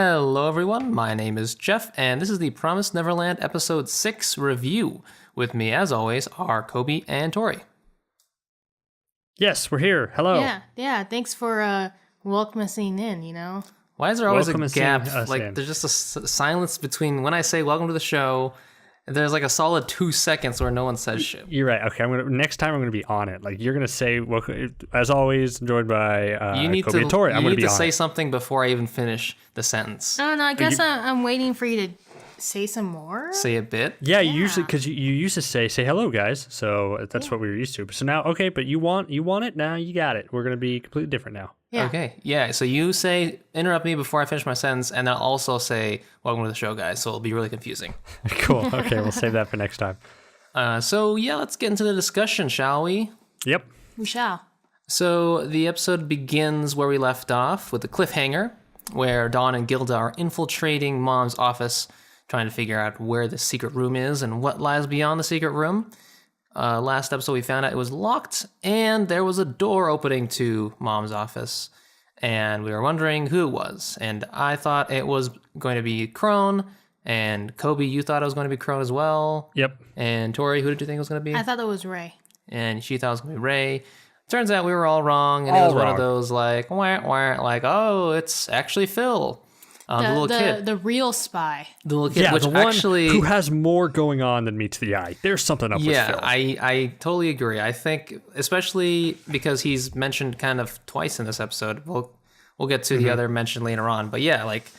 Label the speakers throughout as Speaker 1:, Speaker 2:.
Speaker 1: Hello, everyone. My name is Jeff, and this is the Promised Neverland Episode 6 review. With me, as always, are Coby and Torie.
Speaker 2: Yes, we're here. Hello.
Speaker 3: Yeah. Thanks for welcoming us in, you know?
Speaker 1: Why is there always
Speaker 2: Welcome
Speaker 1: a
Speaker 2: to seeing
Speaker 1: gap?
Speaker 2: us
Speaker 1: Like,
Speaker 2: in.
Speaker 1: there's just a silence between when I say welcome to the show, and there's like a solid 2 seconds where no one says shit.
Speaker 2: You're right. Okay, next time I'm gonna be on it. Like you're gonna say, welcome, as always, joined by Coby and Torie. I'm
Speaker 1: you
Speaker 2: gonna
Speaker 1: need
Speaker 2: be
Speaker 1: to
Speaker 2: on
Speaker 1: say
Speaker 2: it.
Speaker 1: something before I even finish the sentence.
Speaker 3: No, I guess I'm waiting for you to say some more.
Speaker 1: Say a bit.
Speaker 2: Yeah, you usually because you used to say hello, guys. So that's what we were used to. So now, okay, but you want it now. You got it. We're gonna be completely different now.
Speaker 3: Yeah.
Speaker 1: Okay. Yeah. So you say interrupt me before I finish my sentence, and I'll also say welcome to the show, guys. So it'll be really confusing.
Speaker 2: Cool. Okay, we'll save that for next time.
Speaker 1: So yeah, let's get into the discussion, shall we?
Speaker 2: Yep.
Speaker 3: We shall.
Speaker 1: So the episode begins where we left off with a cliffhanger, where Dawn and Gilda are infiltrating Mom's office, trying to figure out where the secret room is and what lies beyond the secret room. Last episode we found out it was locked, and there was a door opening to Mom's office, and we were wondering who it was. And I thought it was going to be Crone, and Coby, you thought it was going to be Crone as well.
Speaker 2: Yep.
Speaker 1: And Torie, who did you think it was going to be?
Speaker 3: I thought that was Ray.
Speaker 1: And she thought it was going to be Ray. Turns out we were all wrong, and it
Speaker 2: All
Speaker 1: was one
Speaker 2: wrong.
Speaker 1: of those like, wah, like, oh, it's actually Phil, the little kid.
Speaker 3: The real spy.
Speaker 1: The little kid,
Speaker 2: Yeah,
Speaker 1: which
Speaker 2: the one
Speaker 1: actually...
Speaker 2: who has more going on than meets the eye. There's something up with Phil.
Speaker 1: I totally agree. I think, especially because he's mentioned kind of twice in this episode. We'll get to the other mention later on. But yeah, like,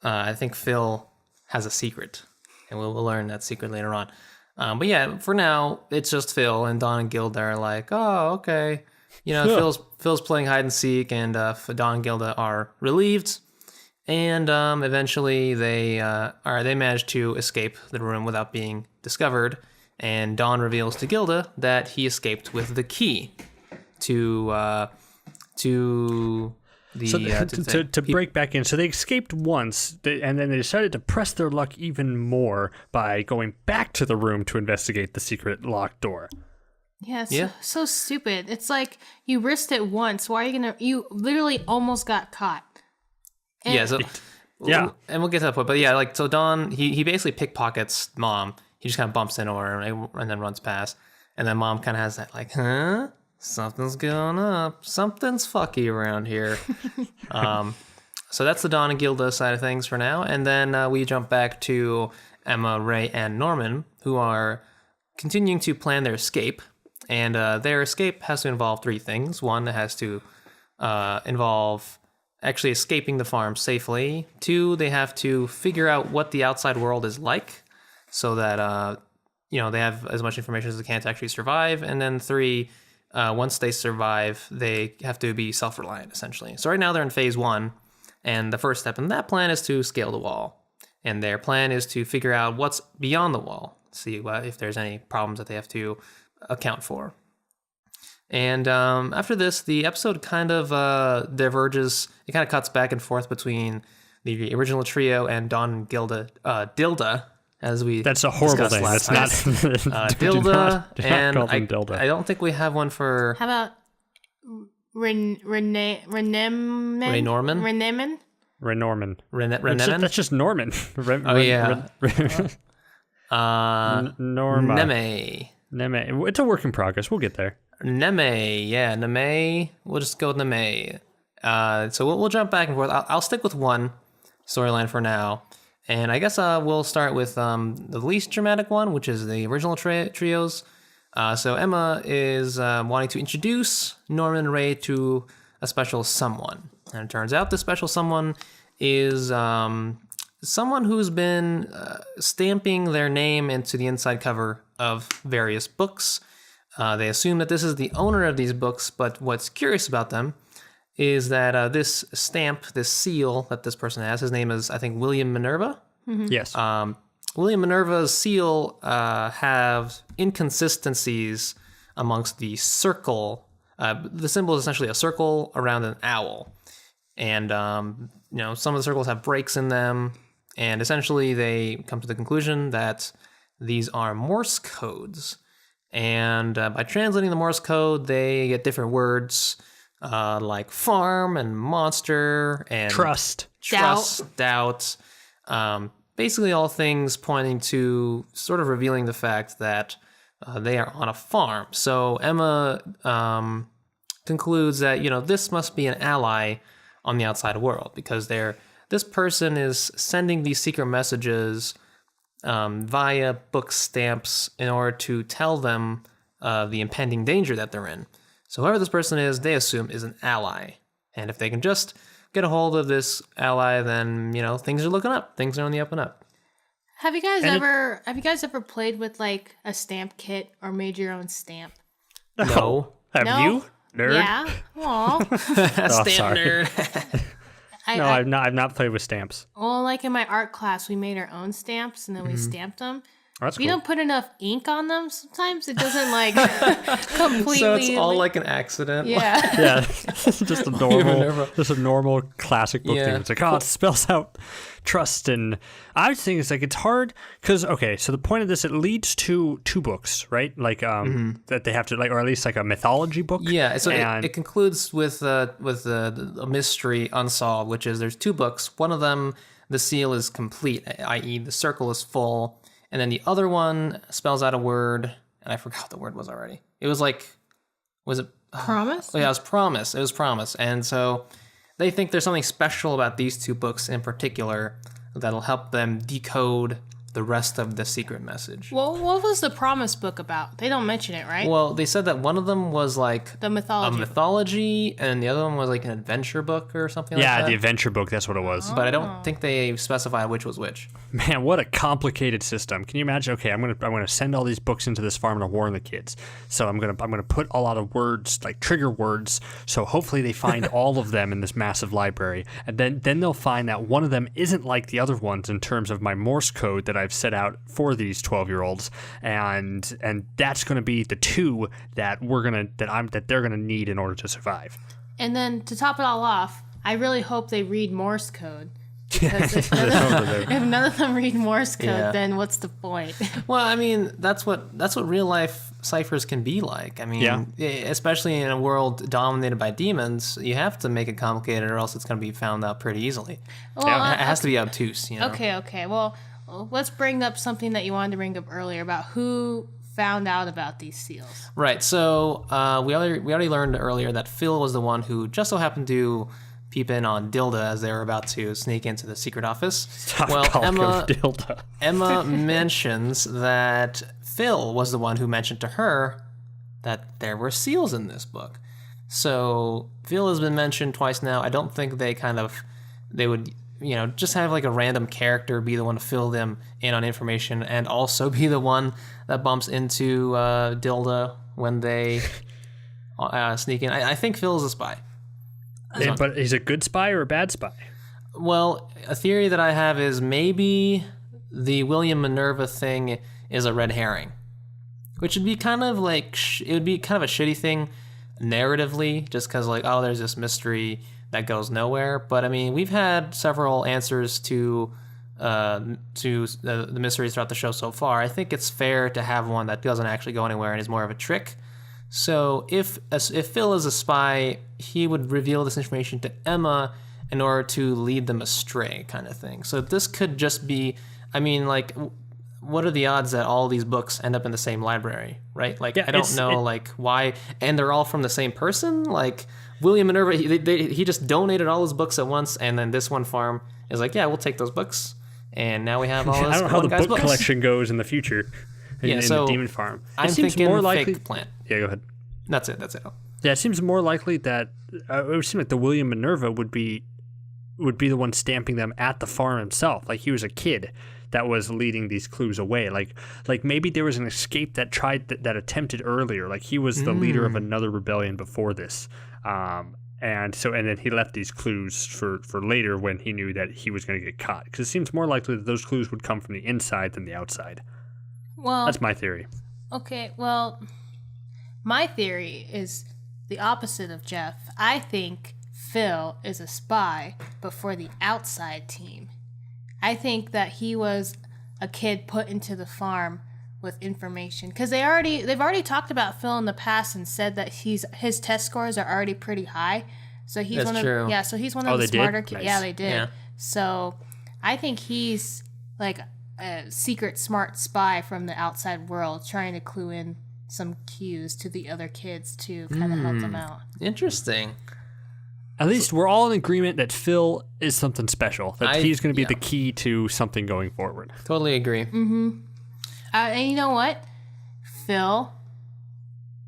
Speaker 1: I think Phil has a secret, and we'll learn that secret later on. But yeah, for now, it's just Phil, and Dawn and Gilda are like, oh, okay. You know, Phil's playing hide and seek, and Dawn and Gilda are relieved. And eventually they manage to escape the room without being discovered. And Dawn reveals to Gilda that he escaped with the key to the
Speaker 2: To break back in, so they escaped once, and then they decided to press their luck even more by going back to the room to investigate the secret locked door.
Speaker 3: Yeah,
Speaker 1: Yeah.
Speaker 3: so stupid. It's like you risked it once. Why are you gonna? You literally almost got caught. And
Speaker 1: Yeah, so
Speaker 2: Yeah.
Speaker 1: and we'll get to that point. But yeah, like so Dawn, he basically pickpockets Mom. He just kind of bumps into her and then runs past. And then Mom kind of has that like, huh? Something's going up. Something's fucky around here. So that's the Dawn and Gilda side of things for now. And then we jump back to Emma, Ray, and Norman, who are continuing to plan their escape. And their escape has to involve 3 things. One, it has to involve actually escaping the farm safely. 2, they have to figure out what the outside world is like so that, they have as much information as they can to actually survive. And then 3, once they survive, they have to be self-reliant, essentially. So right now they're in phase 1, and the first step in that plan is to scale the wall. And their plan is to figure out what's beyond the wall, see if there's any problems that they have to account for. And after this, the episode kind of diverges. It kind of cuts back and forth between the original trio and Dawn and Gilda, Dilda, as we
Speaker 2: That's a horrible
Speaker 1: discussed
Speaker 2: name.
Speaker 1: last
Speaker 2: That's
Speaker 1: time.
Speaker 2: not
Speaker 1: Dilda,
Speaker 2: do not
Speaker 1: and
Speaker 2: call them Dilda.
Speaker 1: I don't think we have one for
Speaker 3: How about Renemen?
Speaker 1: Ray Norman?
Speaker 3: Renemen?
Speaker 2: Renorman.
Speaker 1: Renemen.
Speaker 2: That's just Norman.
Speaker 1: Oh, yeah.
Speaker 2: Norma.
Speaker 1: Neme.
Speaker 2: Neme. It's a work in progress. We'll get there.
Speaker 1: Neme, yeah, Neme. We'll just go with Neme. So we'll jump back and forth. I'll stick with one storyline for now, and I guess we'll start with the least dramatic one, which is the original trios. So Emma is wanting to introduce Norman and Ray to a special someone, and it turns out the special someone is someone who's been stamping their name into the inside cover of various books. They assume that this is the owner of these books, but what's curious about them is that this stamp, this seal that this person has, his name is, I think, William Minerva.
Speaker 2: Yes.
Speaker 1: William Minerva's seal have inconsistencies amongst the circle. The symbol is essentially a circle around an owl. And, some of the circles have breaks in them. And essentially they come to the conclusion that these are Morse codes. And by translating the Morse code, they get different words like farm and monster and
Speaker 2: Trust.
Speaker 1: doubt. Basically all things pointing to sort of revealing the fact that they are on a farm. So Emma concludes that, this must be an ally on the outside world because this person is sending these secret messages via book stamps in order to tell them the impending danger that they're in. So whoever this person is, they assume is an ally. And if they can just get a hold of this ally, then, things are looking up. Things are on the up and up.
Speaker 3: Have you guys ever played with like a stamp kit or made your own stamp?
Speaker 1: No.
Speaker 2: Have
Speaker 3: No?
Speaker 2: you, nerd?
Speaker 3: Yeah. Aw.
Speaker 1: Stamp
Speaker 2: sorry.
Speaker 1: nerd.
Speaker 2: No, I've not played with stamps.
Speaker 3: Well, like in my art class, we made our own stamps and then we stamped them.
Speaker 2: Oh, that's
Speaker 3: We
Speaker 2: cool.
Speaker 3: don't put enough ink on them. Sometimes it doesn't like completely.
Speaker 1: So it's all like an accident.
Speaker 3: yeah.
Speaker 2: Yeah, just a normal classic book
Speaker 1: Yeah.
Speaker 2: thing. It's like, it spells out trust, and I think it's like it's hard because so the point of this, it leads to 2 books, right? Like that they have to like, or at least like a mythology book.
Speaker 1: Yeah, so
Speaker 2: and
Speaker 1: it concludes with a mystery unsolved, which is there's 2 books. One of them, the seal is complete, i.e. the circle is full. And then the other one spells out a word, and I forgot what the word was already. It was like, was it?
Speaker 3: Promise?
Speaker 1: Oh, yeah, it was promise. It was promise. And so they think there's something special about these 2 books in particular that'll help them decode the rest of the secret message.
Speaker 3: Well, what was the promise book about? They don't mention it, right?
Speaker 1: Well, they said that one of them was like
Speaker 3: The
Speaker 1: a
Speaker 3: mythology.
Speaker 1: mythology, and the other one was like an adventure book or something like that.
Speaker 2: the adventure book. That's what it was.
Speaker 1: But I don't think they specified which was which.
Speaker 2: Man, what a complicated system. Can you imagine? Okay, I'm gonna send all these books into this farm to warn the kids. So I'm gonna put a lot of words, like trigger words, so hopefully they find all of them in this massive library. And then they'll find that one of them isn't like the other ones in terms of my Morse code that I've set out for these 12-year-olds. And that's gonna be the 2 that they're gonna need in order to survive.
Speaker 3: And then to top it all off, I really hope they read Morse code. Because if none of them read Morse code,
Speaker 1: Yeah.
Speaker 3: then what's the point?
Speaker 1: Well, I mean, that's what real life ciphers can be like. I mean, especially in a world dominated by demons, you have to make it complicated, or else it's going to be found out pretty easily.
Speaker 3: Well,
Speaker 1: It has to be obtuse,
Speaker 3: Okay. Well, let's bring up something that you wanted to bring up earlier about who found out about these seals.
Speaker 1: Right. So we already learned earlier that Phil was the one who just so happened to peep in on Dilda as they were about to sneak into the secret office. Emma mentions that Phil was the one who mentioned to her that there were seals in this book. So Phil has been mentioned twice now. I don't think they would, just have like a random character be the one to fill them in on information and also be the one that bumps into Dilda when they sneak in. I think Phil is a spy.
Speaker 2: But he's a good spy or a bad spy?
Speaker 1: Well, a theory that I have is maybe the William Minerva thing is a red herring, which would be kind of like it would be kind of a shitty thing narratively, just because like, oh, there's this mystery that goes nowhere. But I mean, we've had several answers to the mysteries throughout the show so far. I think it's fair to have one that doesn't actually go anywhere and is more of a trick. So if Phil is a spy, he would reveal this information to Emma in order to lead them astray, kind of thing. So this could just be, I mean, like, what are the odds that all these books end up in the same library, right? Like, I don't know, like, why, and they're all from the same person? Like, William Minerva, he just donated all his books at once, and then this one farm is like, yeah, we'll take those books, and now we have all this
Speaker 2: I don't know how the book
Speaker 1: books.
Speaker 2: collection goes in the future. In the Demon Farm.
Speaker 1: I'm thinking more likely, fake plant.
Speaker 2: Yeah, go ahead.
Speaker 1: That's it.
Speaker 2: Yeah, it seems more likely that it would seem like the William Minerva would be the one stamping them at the farm himself. Like he was a kid that was leading these clues away. Like maybe there was an escape that that attempted earlier. Like he was the leader of another rebellion before this. And then he left these clues for later when he knew that he was going to get caught. Because it seems more likely that those clues would come from the inside than the outside.
Speaker 3: Well,
Speaker 2: that's my theory.
Speaker 3: Okay, well, my theory is the opposite of Jeff. I think Phil is a spy, but for the outside team. I think that he was a kid put into the farm with information, because they've already talked about Phil in the past and said that his test scores are already pretty high. So he's
Speaker 1: true.
Speaker 3: So he's one of the smarter kids.
Speaker 2: Nice.
Speaker 3: Yeah, they did.
Speaker 1: Yeah.
Speaker 3: So I think he's like a secret smart spy from the outside world, trying to clue in some cues to the other kids to kind of help them out.
Speaker 1: Interesting.
Speaker 2: At least we're all in agreement that Phil is something special. That he's going to be the key to something going forward.
Speaker 1: Totally agree.
Speaker 3: Mm-hmm. And you know what? Phil,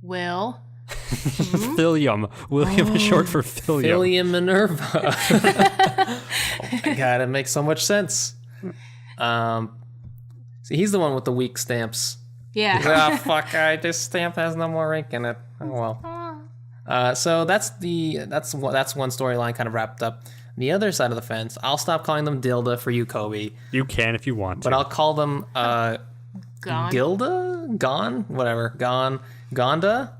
Speaker 3: Will,
Speaker 2: William is short for Philium.
Speaker 1: William Minerva. Oh my god, it makes so much sense. See, he's the one with the weak stamps.
Speaker 3: yeah.
Speaker 1: Fuck, this stamp has no more ink in it. Oh well. So that's one storyline kind of wrapped up. The other side of the fence, I'll stop calling them Dilda for you, Coby.
Speaker 2: You can if you want to.
Speaker 1: But I'll call them
Speaker 3: Gone.
Speaker 1: Gilda? Gone? Whatever. Gone. Gonda?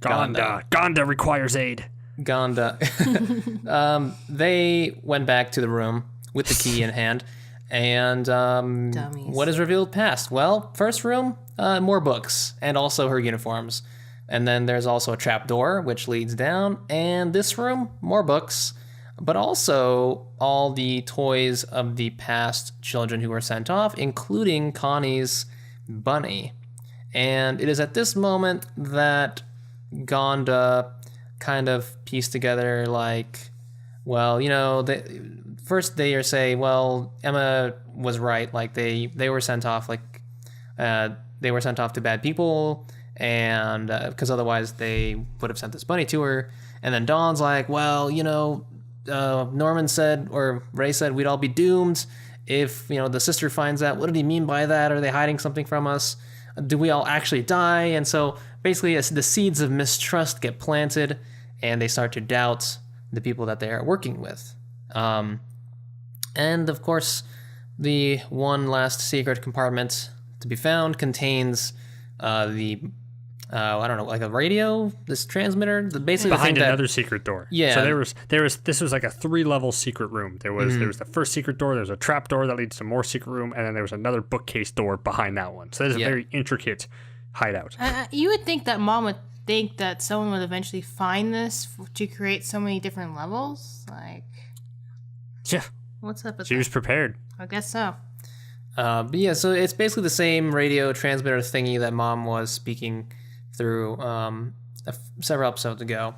Speaker 2: Gonda requires aid.
Speaker 1: Gonda. They went back to the room with the key in hand. And what is revealed past? Well, first room, more books and also her uniforms. And then there's also a trap door which leads down. And this room, more books, but also all the toys of the past children who were sent off, including Connie's bunny. And it is at this moment that Gonda kind of pieced together, like, well, you know, first they say, well, Emma was right. Like they were sent off, they were sent off to bad people, and because otherwise they would have sent this bunny to her. And then Dawn's like, well, you know, Norman said, or Ray said, we'd all be doomed if, you know, the sister finds out. What did he mean by that? Are they hiding something from us? Do we all actually die? And so basically the seeds of mistrust get planted, and they start to doubt the people that they are working with. And of course, the one last secret compartment to be found contains I don't know, like a radio, this transmitter, basically
Speaker 2: behind another secret door.
Speaker 1: Yeah.
Speaker 2: So this was like a 3-level secret room. There was the first secret door. There was a trap door that leads to more secret room, and then there was another bookcase door behind that one. So there's a very intricate hideout.
Speaker 3: You would think that Mom would think that someone would eventually find this to create so many different levels. Like,
Speaker 2: Yeah.
Speaker 3: what's up with
Speaker 2: She
Speaker 3: that?
Speaker 2: was prepared.
Speaker 3: I guess so.
Speaker 1: But yeah, so it's basically the same radio transmitter thingy that Mom was speaking through several episodes ago.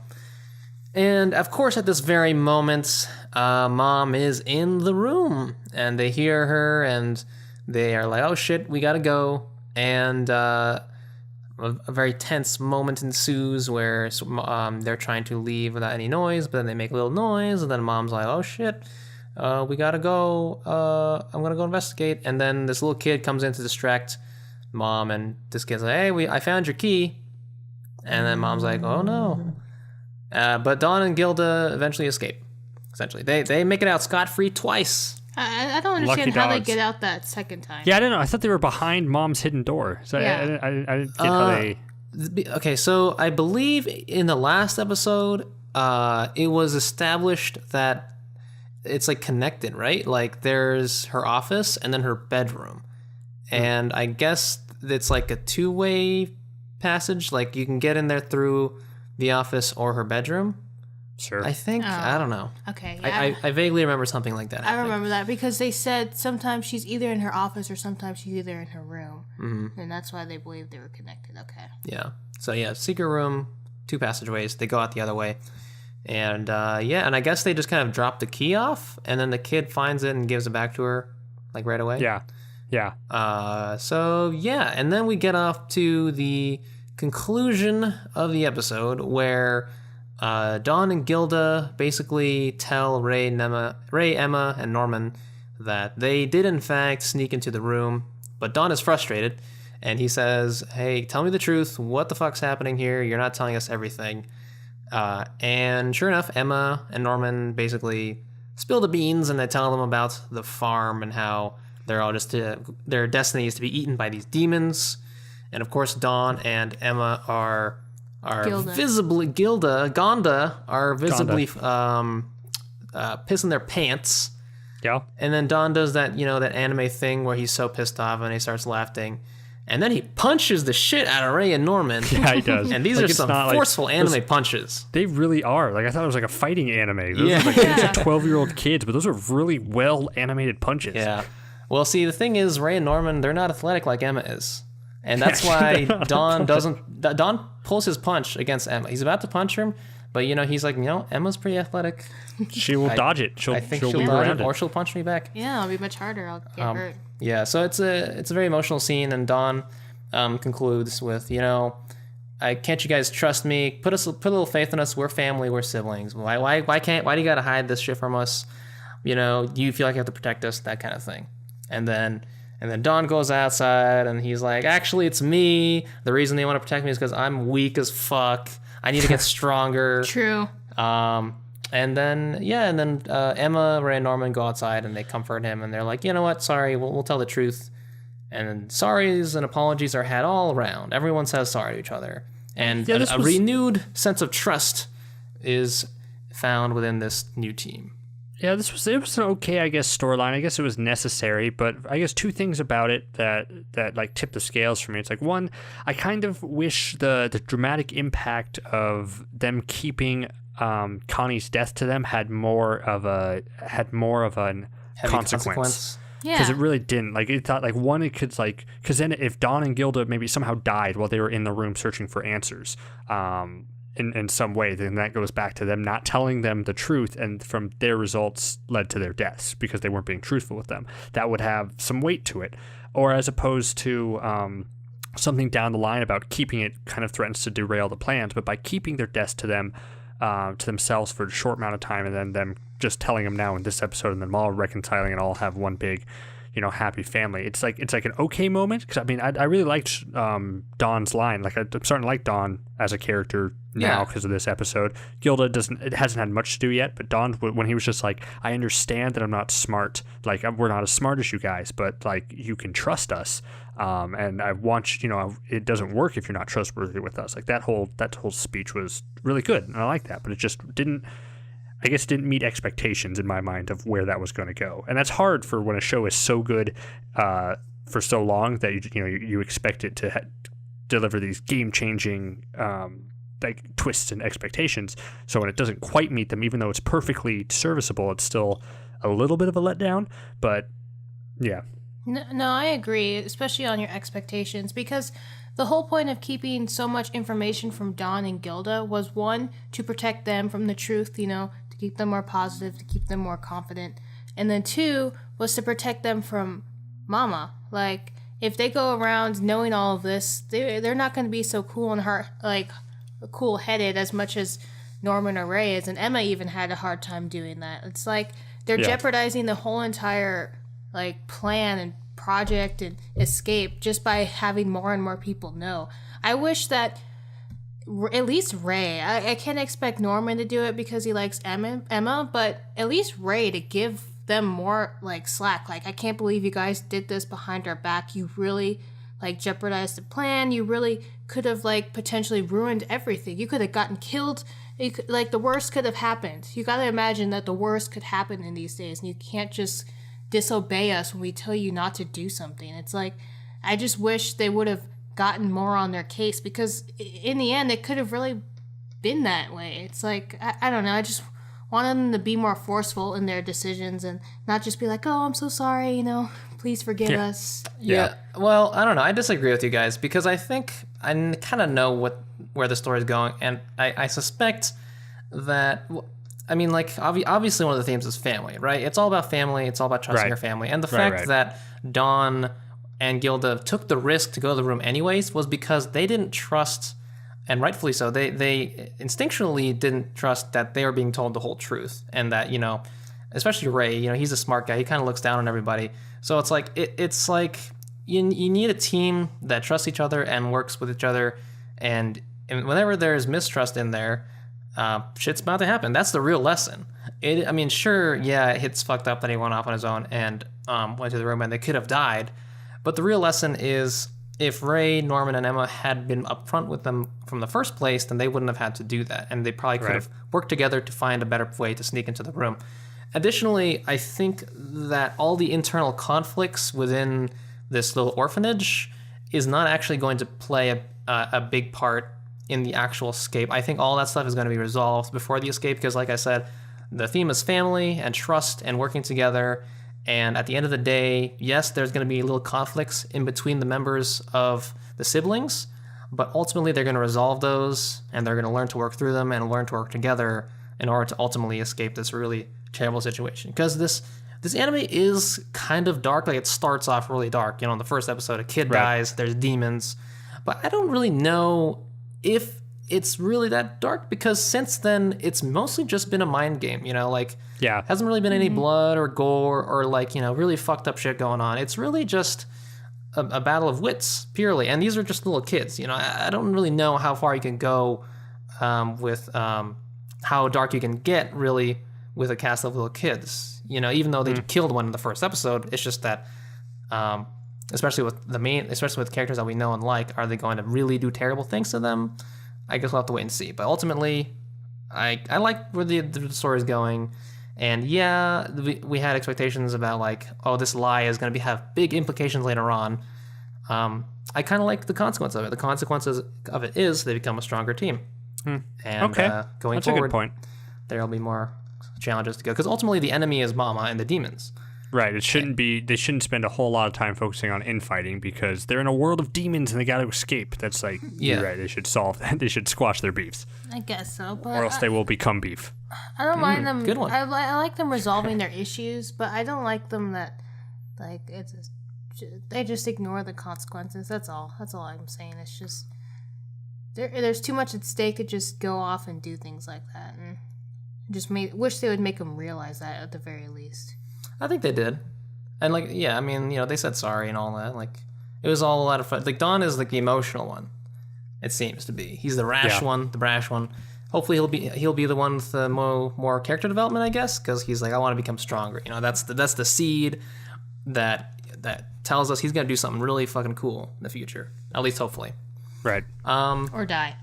Speaker 1: And of course, at this very moment, Mom is in the room, and they hear her, and they are like, oh shit, we gotta go. And a very tense moment ensues where they're trying to leave without any noise, but then they make a little noise, and then Mom's like, oh shit, we gotta go. I'm gonna go investigate. And then this little kid comes in to distract Mom, and this kid's like, hey, I found your key. And then Mom's like, oh no. But Dawn and Gilda eventually escape. Essentially, they make it out scot-free twice.
Speaker 3: I don't understand
Speaker 2: Lucky
Speaker 3: how they
Speaker 2: dogs.
Speaker 3: get out that second time.
Speaker 2: Yeah, I don't know. I thought they were behind Mom's hidden door. So
Speaker 3: Yeah.
Speaker 2: I didn't get how they...
Speaker 1: Okay, so I believe in the last episode, it was established that it's like connected, right? Like there's her office and then her bedroom. And I guess it's like a two-way passage. Like you can get in there through the office or her bedroom.
Speaker 2: Sure.
Speaker 1: I think. I don't know.
Speaker 3: Okay, yeah.
Speaker 1: I vaguely remember something like that
Speaker 3: I
Speaker 1: happening.
Speaker 3: remember that because they said sometimes she's either in her office or sometimes she's either in her room. Mm-hmm. And that's why they believed they were connected. Okay.
Speaker 1: Yeah. So yeah, secret room, 2 passageways. They go out the other way. And and I guess they just kind of drop the key off, and then the kid finds it and gives it back to her, like right away.
Speaker 2: Yeah.
Speaker 1: So yeah, and then we get off to the conclusion of the episode where Dawn and Gilda basically tell Ray, Emma, and Norman that they did in fact sneak into the room, but Dawn is frustrated, and he says, hey, tell me the truth. What the fuck's happening here? You're not telling us everything. And sure enough, Emma and Norman basically spill the beans, and they tell them about the farm and how they're all just their destiny is to be eaten by these demons. And of course, Dawn and Emma are
Speaker 3: Gilda.
Speaker 1: Gonda are visibly pissing their pants.
Speaker 2: Yeah.
Speaker 1: And then Dawn does that, that anime thing where he's so pissed off and he starts laughing. and then he punches the shit out of Ray and Norman.
Speaker 2: Yeah, he does.
Speaker 1: And these
Speaker 2: Like,
Speaker 1: are
Speaker 2: it's
Speaker 1: some
Speaker 2: not
Speaker 1: forceful anime punches.
Speaker 2: They really are. Like, I thought it was like a fighting anime. Those
Speaker 1: Yeah.
Speaker 2: are like these are 12-year-old kids, but those are really well animated punches.
Speaker 1: Yeah. Well, see, the thing is, Ray and Norman, they're not athletic like Emma is. And that's why Don pulls his punch against Emma. He's about to punch her, but, he's like, Emma's pretty athletic.
Speaker 2: She will dodge it.
Speaker 1: I think she'll
Speaker 2: weave
Speaker 1: dodge
Speaker 2: around
Speaker 1: it, or she'll punch me back.
Speaker 3: Yeah, it'll be much harder. I'll get hurt.
Speaker 1: Yeah, so it's a very emotional scene, and Don concludes with, can't you guys trust me? Put a little faith in us. We're family. We're siblings. Why do you gotta hide this shit from us? You feel like you have to protect us, that kind of thing. And then Don goes outside, and he's like, actually, it's me. The reason they want to protect me is because I'm weak as fuck. I need to get stronger.
Speaker 3: True.
Speaker 1: And then Emma, Ray, and Norman go outside, and they comfort him, and they're like, you know what? Sorry, we'll tell the truth. And sorries and apologies are had all around. Everyone says sorry to each other. And a renewed sense of trust is found within this new team.
Speaker 2: Yeah, it was an okay, I guess, storyline. I guess it was necessary, but I guess two things about it that like tip the scales for me. It's like, one, I kind of wish the dramatic impact of them keeping Connie's death to them had more of an consequence.
Speaker 3: Yeah.
Speaker 2: Because it really didn't. Like, it thought, like, one, it could, like, because then if Dawn and Gilda maybe somehow died while they were in the room searching for answers, in some way, then that goes back to them not telling them the truth, and from their results led to their deaths because they weren't being truthful with them. That would have some weight to it. Or as opposed to something down the line about keeping it kind of threatens to derail the plans, but by keeping their deaths to them, to themselves for a short amount of time, and then them just telling them now in this episode, and then them all reconciling and all have one big, happy family. It's like an okay moment, because I mean I really liked Dawn's line. Like, I'm starting to like Dawn as a character now because of this episode. Gilda hasn't had much to do yet, but Dawn, when he was just like, I understand that I'm not smart, like we're not as smart as you guys, but like you can trust us, and I want it doesn't work if you're not trustworthy with us. Like that whole speech was really good, and I like that, but it just didn't meet expectations in my mind of where that was going to go. And that's hard for when a show is so good for so long that you expect it to deliver these game-changing like twists and expectations. So when it doesn't quite meet them, even though it's perfectly serviceable, it's still a little bit of a letdown. But yeah.
Speaker 3: No, I agree, especially on your expectations, because the whole point of keeping so much information from Dawn and Gilda was, one, to protect them from the truth, to keep them more positive, to keep them more confident. And then two, was to protect them from Mama. Like, if they go around knowing all of this, they're not going to be so cool and cool-headed as much as Norman or Ray is. And Emma even had a hard time doing that. It's like they're jeopardizing the whole entire plan and project and escape just by having more and more people know. I wish that at least Ray, I can't expect Norman to do it because he likes Emma, but at least Ray to give them more slack. Like, I can't believe you guys did this behind our back. You really jeopardized the plan. You really could have potentially ruined everything. You could have gotten killed. You could, the worst could have happened. You got to imagine that the worst could happen in these days, and you can't just disobey us when we tell you not to do something. It's I just wish they would have gotten more on their case, because in the end it could have really been that way. It's I don't know, I just wanted them to be more forceful in their decisions and not just be like, oh, I'm so sorry, please forgive us.
Speaker 1: Yeah. Well, I don't know, I disagree with you guys, because I think I kind of know where the story is going, and I suspect that, I mean, obviously one of the themes is family, right? It's all about family. It's all about trusting your family. And the fact that Dawn and Gilda took the risk to go to the room anyways was because they didn't trust, and rightfully so, they instinctually didn't trust that they were being told the whole truth. And that, especially Ray, he's a smart guy. He kind of looks down on everybody. So it's it's you need a team that trusts each other and works with each other. And whenever there's mistrust in there, shit's about to happen. That's the real lesson. It's fucked up that he went off on his own and went to the room and they could have died. But the real lesson is, if Ray, Norman, and Emma had been upfront with them from the first place, then they wouldn't have had to do that. And they probably could have worked together to find a better way to sneak into the room. Additionally, I think that all the internal conflicts within this little orphanage is not actually going to play a big part in the actual escape. I think all that stuff is going to be resolved before the escape because, like I said, the theme is family and trust and working together. And at the end of the day, yes, there's going to be little conflicts in between the members of the siblings, but ultimately they're going to resolve those and they're going to learn to work through them and learn to work together in order to ultimately escape this really terrible situation. Because this anime is kind of dark. Like, it starts off really dark. You know, in the first episode, a kid dies, there's demons. But I don't really know if it's really that dark because since then, it's mostly just been a mind game, you know? Like, hasn't really been any blood or gore or, like, you know, really fucked up shit going on. It's really just a battle of wits, purely. And these are just little kids, you know? I don't really know how far you can go with how dark you can get, really, with a cast of little kids. You know, even though they killed one in the first episode, it's just that, especially with characters that we know and like, are they going to really do terrible things to them? I guess we'll have to wait and see. But ultimately, I like where the story's going. And yeah, we had expectations about, like, oh, this lie is going to have big implications later on. I kind of like the consequence of it. The consequences of it is they become a stronger team. And going
Speaker 2: That's
Speaker 1: forward,
Speaker 2: a good point.
Speaker 1: There'll be more challenges to go. Because ultimately the enemy is Mama and the demons.
Speaker 2: Right. They shouldn't spend a whole lot of time focusing on infighting because they're in a world of demons and they got to escape. That's like, you're right. They should solve that. They should squash their beefs.
Speaker 3: I guess so. But
Speaker 2: or else they will become beef.
Speaker 3: I don't mind them.
Speaker 1: Good one.
Speaker 3: I like them resolving their issues, but I don't like them that, like, they just ignore the consequences. That's all. That's all I'm saying. It's just there's too much at stake to just go off and do things like that, and just wish they would make them realize that at the very least.
Speaker 1: I think they did. And, like, yeah, I mean, you know, they said sorry and all that. Like, it was all a lot of fun. Like, Don is, like, the emotional one, it seems to be. He's the rash one, the brash one. Hopefully he'll be the one with the more character development, I guess, because he's like, I want to become stronger. You know, that's the seed that tells us he's going to do something really fucking cool in the future. At least hopefully.
Speaker 2: Right.
Speaker 3: Or die.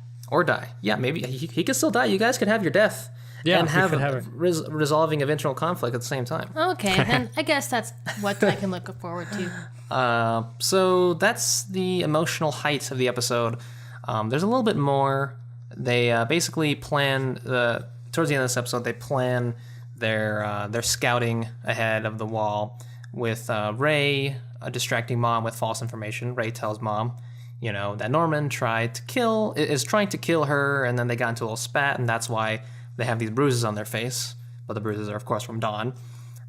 Speaker 1: Yeah, maybe. He could still die. You guys could have your death.
Speaker 2: Yeah,
Speaker 1: and have resolving eventual conflict at the same time.
Speaker 3: Okay, then I guess that's what I can look forward to.
Speaker 1: So that's the emotional height of the episode. There's a little bit more. They basically plan towards the end of this episode. They plan their scouting ahead of the wall with Ray distracting Mom with false information. Ray tells Mom, you know, that Norman is trying to kill her, and then they got into a little spat, and that's why they have these bruises on their face, but the bruises are, of course, from Dawn.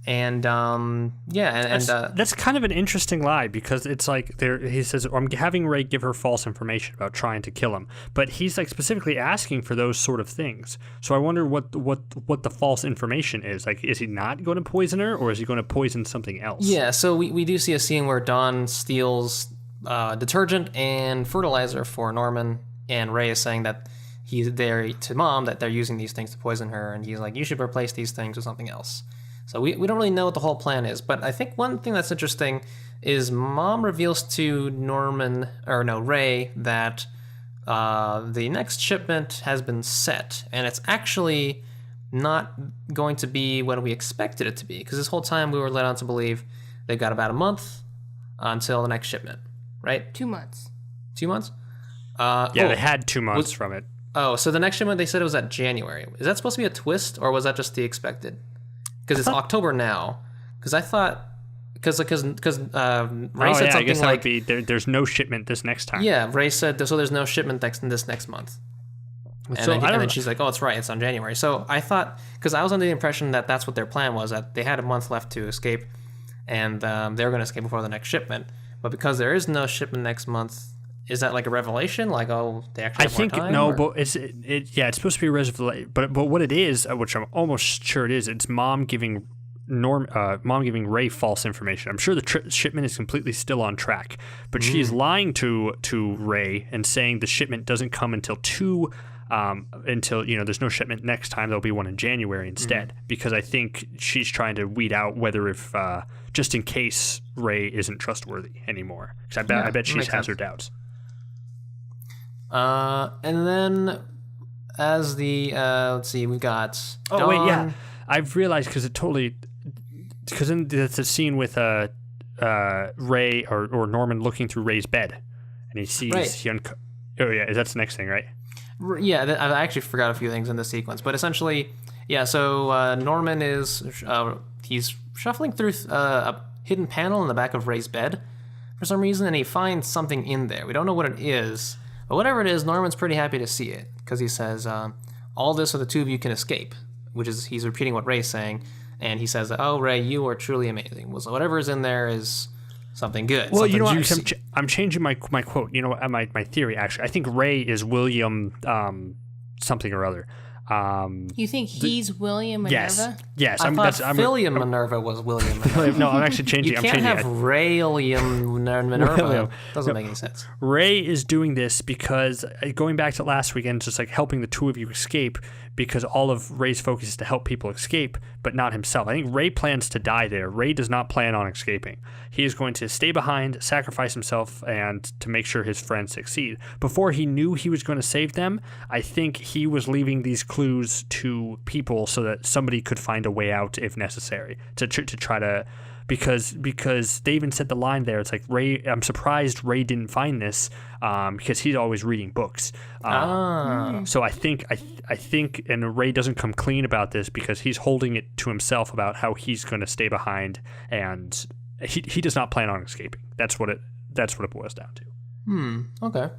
Speaker 1: And
Speaker 2: that's kind of an interesting lie because it's like he says, I'm having Ray give her false information about trying to kill him, but he's like specifically asking for those sort of things. So I wonder what the false information is. Like, is he not going to poison her, or is he going to poison something else?
Speaker 1: Yeah. So we do see a scene where Dawn steals detergent and fertilizer for Norman, and Ray is saying that he's there to Mom that they're using these things to poison her, and he's like, you should replace these things with something else. So we don't really know what the whole plan is, but I think one thing that's interesting is Mom reveals to Ray that the next shipment has been set, and it's actually not going to be what we expected it to be, because this whole time we were led on to believe they've got about a month until the next shipment, right?
Speaker 3: 2 months.
Speaker 1: 2 months?
Speaker 2: They had 2 months from it.
Speaker 1: Oh, so the next shipment, they said it was at January. Is that supposed to be a twist, or was that just the expected? Because it's October now. Because I thought... Because Ray said something
Speaker 2: I guess that
Speaker 1: like...
Speaker 2: would be, there's no shipment this next time.
Speaker 1: Yeah, Ray said, so there's no shipment this next month. And then she's like, oh, it's right, it's on January. So I thought... Because I was under the impression that that's what their plan was, that they had a month left to escape, and they were going to escape before the next shipment. But because there is no shipment next month... Is that like a revelation? Like, oh, they actually have more time?
Speaker 2: No, but it's supposed to be a revelation. But what it is, which I'm almost sure it is, it's Mom giving Ray false information. I'm sure the shipment is completely still on track, but she is lying to Ray and saying the shipment doesn't come until there's no shipment next time. There'll be one in January instead, because I think she's trying to weed out whether if just in case Ray isn't trustworthy anymore. Because I bet she has her doubts.
Speaker 1: And then as the let's see, we've got Dawn.
Speaker 2: Oh wait, yeah, I've realized because in the scene with Ray or Norman looking through Ray's bed, and he sees
Speaker 1: Right.
Speaker 2: Oh yeah, that's the next thing, right?
Speaker 1: Yeah, I actually forgot a few things in this sequence, but essentially, yeah. So Norman is he's shuffling through a hidden panel in the back of Ray's bed for some reason, and he finds something in there. We don't know what it is, but whatever it is, Norman's pretty happy to see it because he says, "All this so the two of you can escape," which is he's repeating what Ray's saying, and he says, "Oh, Ray, you are truly amazing." Well, so whatever is in there is something good.
Speaker 2: Well, you know what?
Speaker 1: Juicy.
Speaker 2: I'm changing my quote. You know what? My theory, actually. I think Ray is William something or other.
Speaker 3: You think he's William Minerva?
Speaker 2: Yes.
Speaker 1: I thought William Minerva was William Minerva.
Speaker 2: No, I'm actually changing.
Speaker 1: You
Speaker 2: I'm
Speaker 1: can't
Speaker 2: changing
Speaker 1: have
Speaker 2: it.
Speaker 1: William Minerva.
Speaker 2: William.
Speaker 1: Doesn't make any sense.
Speaker 2: Ray is doing this because going back to last weekend, just like helping the two of you escape, because all of Ray's focus is to help people escape, but not himself. I think Ray plans to die there. Ray does not plan on escaping. He is going to stay behind, sacrifice himself, and to make sure his friends succeed. Before he knew he was going to save them, I think he was leaving these clues to people so that somebody could find a way out if necessary to try to. Because they even said the line there. It's like, Ray, I'm surprised Ray didn't find this because he's always reading books. So I think and Ray doesn't come clean about this because he's holding it to himself about how he's going to stay behind, and he does not plan on escaping. That's what it boils down to.
Speaker 1: Okay.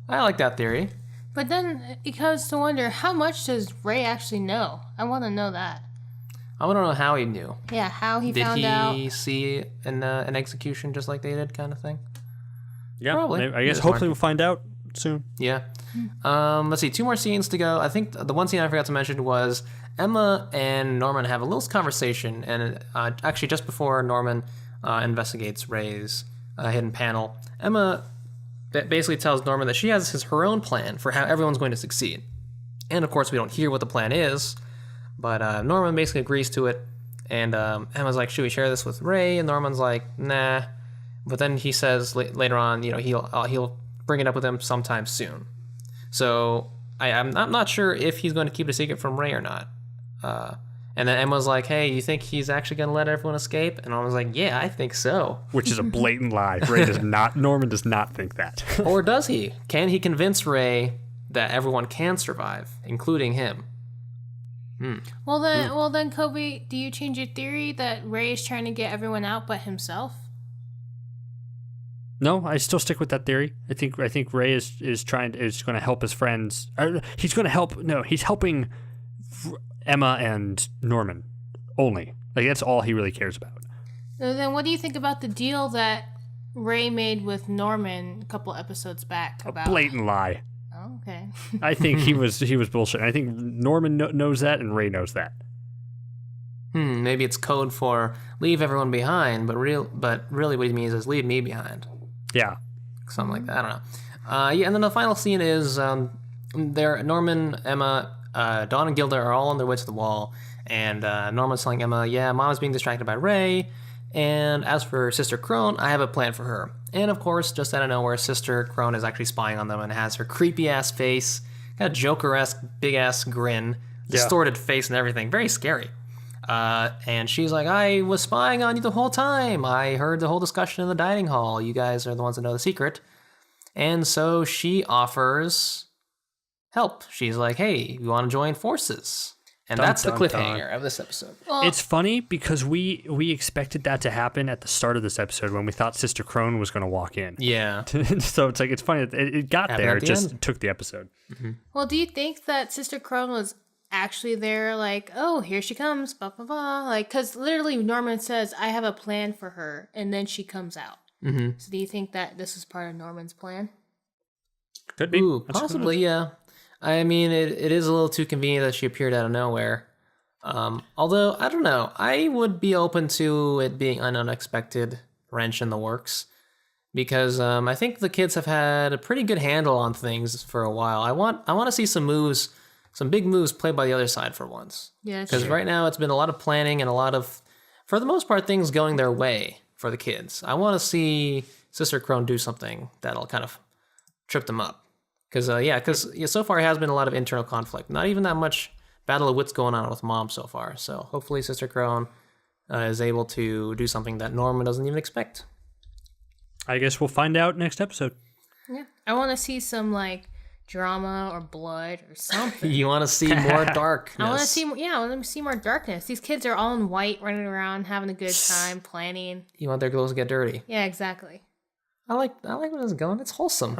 Speaker 1: I like that theory.
Speaker 3: But then it comes to wonder, how much does Ray actually know? I want to know that.
Speaker 1: I want to know how he knew.
Speaker 3: Yeah, how he
Speaker 1: Did
Speaker 3: found out.
Speaker 1: he see an execution just like they did, kind of thing?
Speaker 2: Yeah,
Speaker 1: Probably.
Speaker 2: I guess hopefully we'll find out soon.
Speaker 1: Yeah. Let's see, 2 more scenes to go. I think the one scene I forgot to mention was Emma and Norman have a little conversation, and actually just before Norman investigates Ray's hidden panel, Emma basically tells Norman that she has her own plan for how everyone's going to succeed. And of course, we don't hear what the plan is, but Norman basically agrees to it, and Emma's like, should we share this with Ray? And Norman's like, nah. But then he says later on, you know, he'll bring it up with him sometime soon. So I'm not sure if he's going to keep it a secret from Ray or not. And then Emma's like, hey, you think he's actually going to let everyone escape? And Norman's like, yeah, I think so.
Speaker 2: Which is a blatant lie. Norman does not think that.
Speaker 1: Or does he? Can he convince Ray that everyone can survive, including him?
Speaker 3: Well then, Coby, do you change your theory that Ray is trying to get everyone out but himself?
Speaker 2: No, I still stick with that theory. I think Ray is going to help his friends. He's going to help. No, he's helping Emma and Norman only. Like, that's all he really cares about.
Speaker 3: So then, what do you think about the deal that Ray made with Norman a couple episodes back? About
Speaker 2: Blatant lie.
Speaker 3: Oh, okay.
Speaker 2: I think he was bullshit. I think Norman knows that, and Ray knows that.
Speaker 1: Maybe it's code for leave everyone behind, but really what he means is leave me behind.
Speaker 2: Yeah.
Speaker 1: Something like that. I don't know. Yeah, and then the final scene is Norman, Emma, Dawn, and Gilda are all on their way to the wall, and Norman's telling Emma, yeah, Mom is being distracted by Ray, and as for Sister Crone, I have a plan for her. And of course, just out of nowhere, Sister Crone is actually spying on them and has her creepy-ass face, got a Joker-esque, big-ass grin, distorted face and everything. Very scary. And she's like, I was spying on you the whole time. I heard the whole discussion in the dining hall. You guys are the ones that know the secret. And so she offers help. She's like, hey, you want to join forces? And that's the cliffhanger of this episode.
Speaker 3: Well,
Speaker 2: It's funny because we expected that to happen at the start of this episode when we thought Sister Crone was going to walk in.
Speaker 1: Yeah.
Speaker 2: So it's funny that it got
Speaker 1: Happened
Speaker 2: there.
Speaker 1: at
Speaker 2: It
Speaker 1: the
Speaker 2: just
Speaker 1: end.
Speaker 2: took the episode.
Speaker 3: Well, do you think that Sister Crone was actually there, like, oh, here she comes, blah, blah, blah? Like, because literally Norman says, I have a plan for her, and then she comes out. Mm-hmm. So do you think that this is part of Norman's plan?
Speaker 2: Could be.
Speaker 1: Ooh,
Speaker 2: That's
Speaker 1: possibly, yeah. I mean, it is a little too convenient that she appeared out of nowhere. Although, I don't know. I would be open to it being an unexpected wrench in the works. Because I think the kids have had a pretty good handle on things for a while. I want to see some moves, some big moves played by the other side for once.
Speaker 3: Yeah,
Speaker 1: Because right now it's been a lot of planning and a lot of, for the most part, things going their way for the kids. I want to see Sister Crone do something that'll kind of trip them up. Because so far it has been a lot of internal conflict. Not even that much battle of wits going on with Mom so far. So hopefully Sister Crone is able to do something that Norman doesn't even expect.
Speaker 2: I guess we'll find out next episode.
Speaker 3: Yeah. I want to see some like drama or blood or something.
Speaker 1: You want to see more darkness.
Speaker 3: I want to see more. Yeah, I want to see more darkness. These kids are all in white, running around, having a good time, planning.
Speaker 1: You want their clothes to get dirty.
Speaker 3: Yeah, exactly.
Speaker 1: I like where this is going. It's wholesome.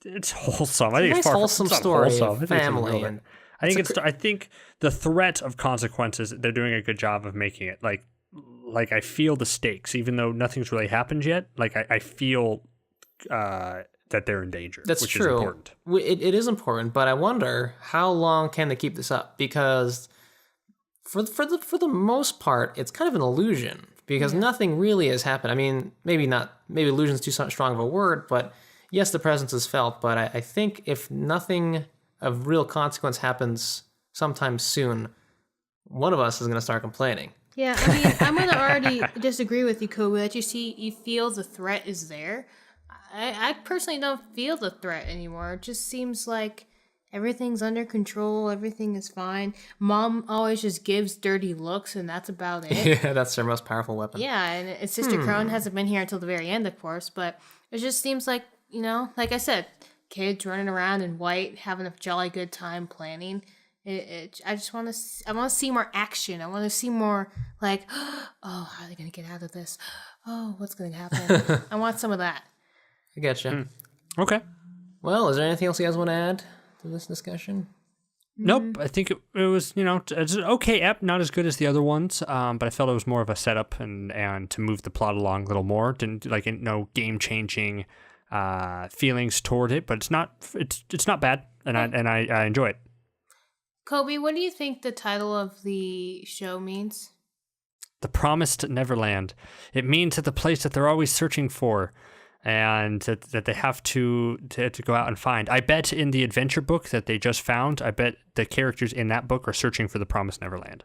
Speaker 2: It's wholesome. I think
Speaker 1: Nice
Speaker 2: it's far
Speaker 1: wholesome
Speaker 2: it's not
Speaker 1: story.
Speaker 2: wholesome. I think it's
Speaker 1: Family.
Speaker 2: irrelevant. I think the threat of consequences, they're doing a good job of making it. Like I feel the stakes, even though nothing's really happened yet. Like I feel that they're in danger.
Speaker 1: That's
Speaker 2: which
Speaker 1: true.
Speaker 2: Is important.
Speaker 1: It is important, but I wonder how long can they keep this up? Because for the most part, it's kind of an illusion because nothing really has happened. I mean, maybe illusion's too strong of a word, but yes, the presence is felt. But I think if nothing of real consequence happens sometime soon, one of us is going to start complaining.
Speaker 3: Yeah, I mean, I'm going to already disagree with you, Coby, that you feel the threat is there. I personally don't feel the threat anymore. It just seems like everything's under control. Everything is fine. Mom always just gives dirty looks, and that's about it.
Speaker 1: Yeah, that's their most powerful weapon.
Speaker 3: Yeah, and Sister Crone hasn't been here until the very end, of course, but it just seems like, like I said, kids running around in white, having a jolly good time planning. I just want to see more action. I want to see more like, oh, how are they going to get out of this? Oh, what's going to happen? I want some of that.
Speaker 1: I getcha.
Speaker 2: Okay.
Speaker 1: Well, is there anything else you guys want to add to this discussion?
Speaker 2: Nope. I think it was, it's an okay ep, not as good as the other ones, but I felt it was more of a setup and to move the plot along a little more. Didn't no game changing feelings toward it, but it's not bad, and I enjoy it.
Speaker 3: Coby, what do you think the title of the show means?
Speaker 2: The Promised Neverland. It means that the place that they're always searching for, and that they have to go out and find. I bet in the adventure book that they just found, I bet the characters in that book are searching for the Promised Neverland.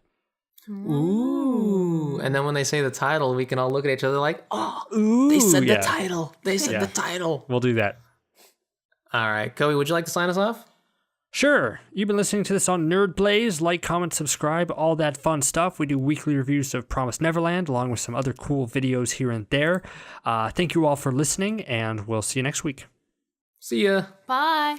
Speaker 1: Ooh. And then when they say the title, we can all look at each other like, oh,
Speaker 2: ooh,
Speaker 1: they said the title. They said the title.
Speaker 2: We'll do that.
Speaker 1: All right. Coby, would you like to sign us off?
Speaker 2: Sure. You've been listening to this on Nerd Blaze. Like, comment, subscribe, all that fun stuff. We do weekly reviews of Promised Neverland, along with some other cool videos here and there. Thank you all for listening, and we'll see you next week.
Speaker 1: See ya.
Speaker 3: Bye.